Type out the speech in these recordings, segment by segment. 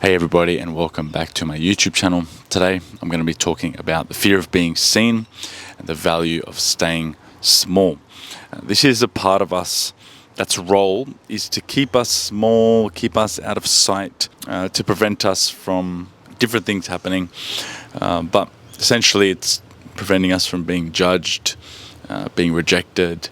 Hey everybody, and welcome back to my YouTube channel. Today I'm going to be talking about the fear of being seen and the value of staying small. This is a part of us that's role is to keep us small, keep us out of sight, to prevent us from different things happening. But essentially it's preventing us from being judged, being rejected,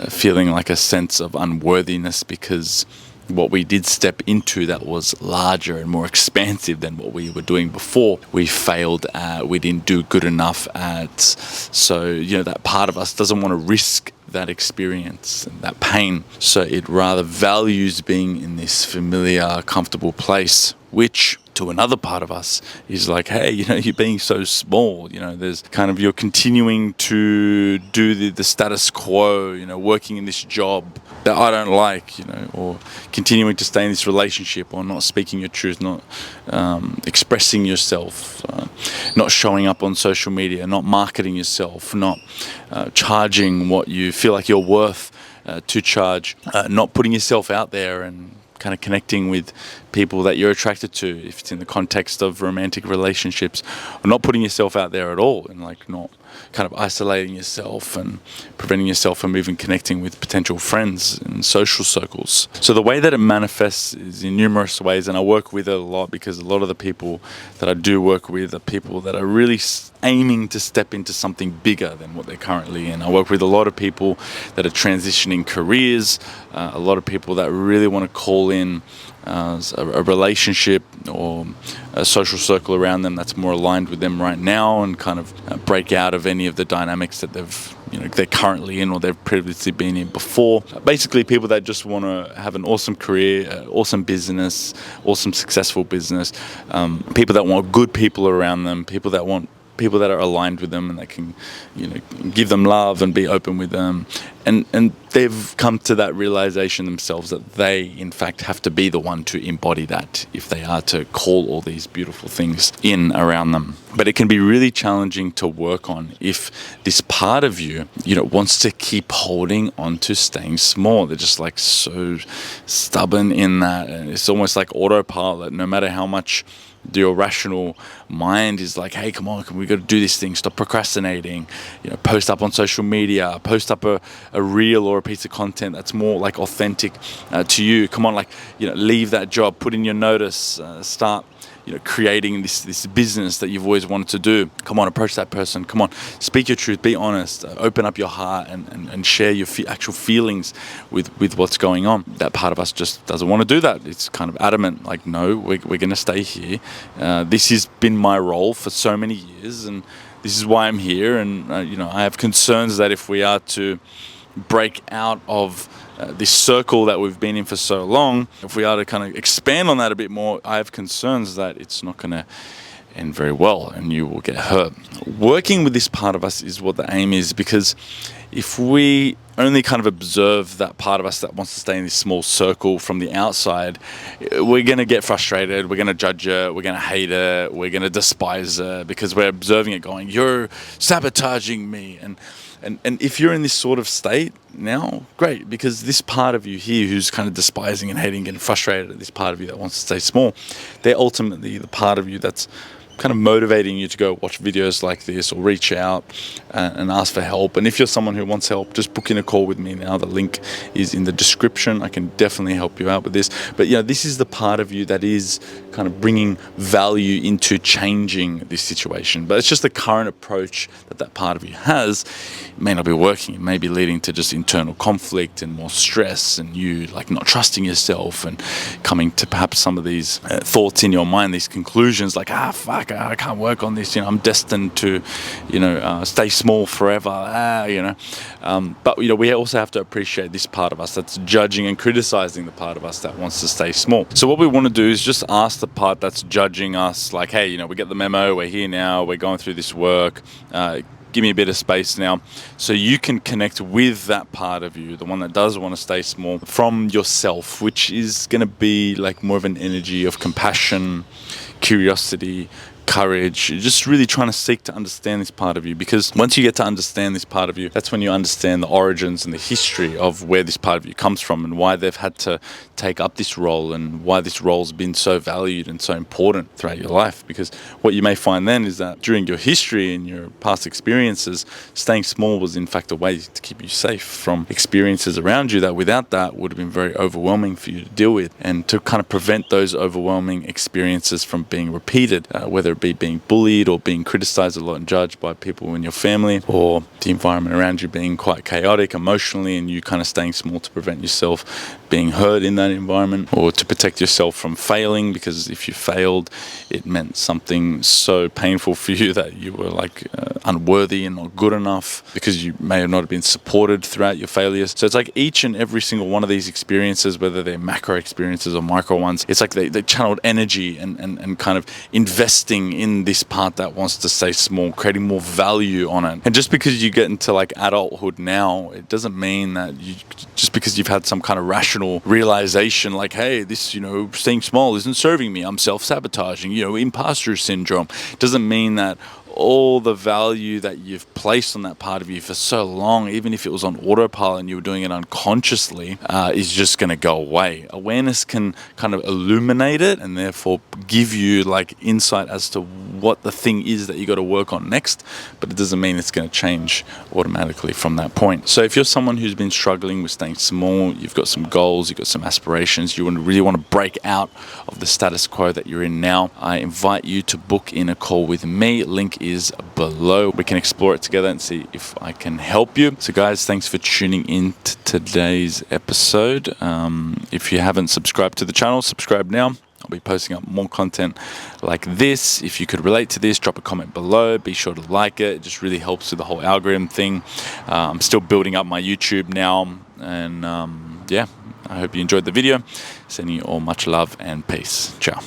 feeling like a sense of unworthiness because what we did step into that was larger and more expansive than what we were doing before, we failed at, we didn't do good enough at. So, that part of us doesn't want to risk that experience and that pain. So it rather values being in this familiar, comfortable place, which to another part of us is like, hey, you're being so small, there's kind of, you're continuing to do the status quo, working in this job that I don't like, or continuing to stay in this relationship, or not speaking your truth, not expressing yourself, not showing up on social media, not marketing yourself, not charging what you feel like you're worth to charge, not putting yourself out there and kind of connecting with people that you're attracted to, if it's in the context of romantic relationships, or not putting yourself out there at all, and like not kind of isolating yourself and preventing yourself from even connecting with potential friends and social circles. So the way that it manifests is in numerous ways, and I work with it a lot because a lot of the people that I do work with are people that are really aiming to step into something bigger than what they're currently in. I work with a lot of people that are transitioning careers, a lot of people that really want to call in a relationship or a social circle around them that's more aligned with them right now, and kind of break out of any of the dynamics that they're currently in or they've previously been in before. Basically, people that just want to have an awesome career, awesome business, awesome successful business, people that want good people around them, people that are aligned with them and that can, give them love and be open with them. And they've come to that realization themselves that they, in fact, have to be the one to embody that if they are to call all these beautiful things in around them. But it can be really challenging to work on if this part of you, wants to keep holding on to staying small. They're just like so stubborn in that. And it's almost like autopilot, no matter how much your rational mind is like, hey, come on, we got to do this thing, stop procrastinating, post up on social media, post up a reel or a piece of content that's more like authentic to you. Come on, leave that job, put in your notice, start creating this business that you've always wanted to do. Come on, approach that person. Come on, speak your truth, be honest, open up your heart and share your actual feelings with what's going on. That part of us just doesn't want to do that. It's kind of adamant, like, no, we're going to stay here. This has been my role for so many years, and this is why I'm here. And, I have concerns that if we are to break out of this circle that we've been in for so long, if we are to kind of expand on that a bit more, I have concerns that it's not going to end very well and you will get hurt. Working with this part of us is what the aim is, because if we only kind of observe that part of us that wants to stay in this small circle from the outside, we're going to get frustrated, we're going to judge it, we're going to hate it, we're going to despise it, because we're observing it going, you're sabotaging me. And if you're in this sort of state now, great, because this part of you here who's kind of despising and hating and frustrated at this part of you that wants to stay small, they're ultimately the part of you that's kind of motivating you to go watch videos like this or reach out and ask for help. And if you're someone who wants help, just book in a call with me now. The link is in the description. I can definitely help you out with this. But this is the part of you that is kind of bringing value into changing this situation. But it's just the current approach that part of you has. It may not be working. It may be leading to just internal conflict and more stress, and you like not trusting yourself and coming to perhaps some of these thoughts in your mind, these conclusions like, fuck, I can't work on this. I'm destined to, stay small forever. But we also have to appreciate this part of us that's judging and criticizing the part of us that wants to stay small. So what we want to do is just ask the part that's judging us, like, hey, we get the memo. We're here now. We're going through this work. Give me a bit of space now, so you can connect with that part of you, the one that does want to stay small, from yourself, which is going to be like more of an energy of compassion, curiosity, courage. You're just really trying to seek to understand this part of you, because once you get to understand this part of you, that's when you understand the origins and the history of where this part of you comes from and why they've had to take up this role and why this role's been so valued and so important throughout your life. Because what you may find then is that during your history and your past experiences, staying small was in fact a way to keep you safe from experiences around you that without that would have been very overwhelming for you to deal with, and to kind of prevent those overwhelming experiences from being repeated, whether it be being bullied or being criticized a lot and judged by people in your family, or the environment around you being quite chaotic emotionally and you kind of staying small to prevent yourself being hurt in that environment, or to protect yourself from failing, because if you failed it meant something so painful for you that you were like unworthy and not good enough, because you may have not been supported throughout your failures. So it's like each and every single one of these experiences, whether they're macro experiences or micro ones, it's like they channeled energy and kind of investing in this part that wants to stay small, creating more value on it. And just because you get into like adulthood now, it doesn't mean that just because you've had some kind of rational realization like, hey, this, staying small isn't serving me, I'm self-sabotaging, imposter syndrome, doesn't mean that all the value that you've placed on that part of you for so long, even if it was on autopilot and you were doing it unconsciously, is just going to go away. Awareness can kind of illuminate it and therefore give you like insight as to what the thing is that you got to work on next, but it doesn't mean it's going to change automatically from that point. So if you're someone who's been struggling with staying small, you've got some goals, you've got some aspirations, you really want to break out of the status quo that you're in now, I invite you to book in a call with me. Link is below. We can explore it together and see if I can help you. So guys, thanks for tuning in to today's episode. If you haven't subscribed to the channel, subscribe now. I'll be posting up more content like this. If you could relate to this, drop a comment below. Be sure to like it. It just really helps with the whole algorithm thing. I'm still building up my YouTube now, and I hope you enjoyed the video. Sending you all much love and peace. Ciao.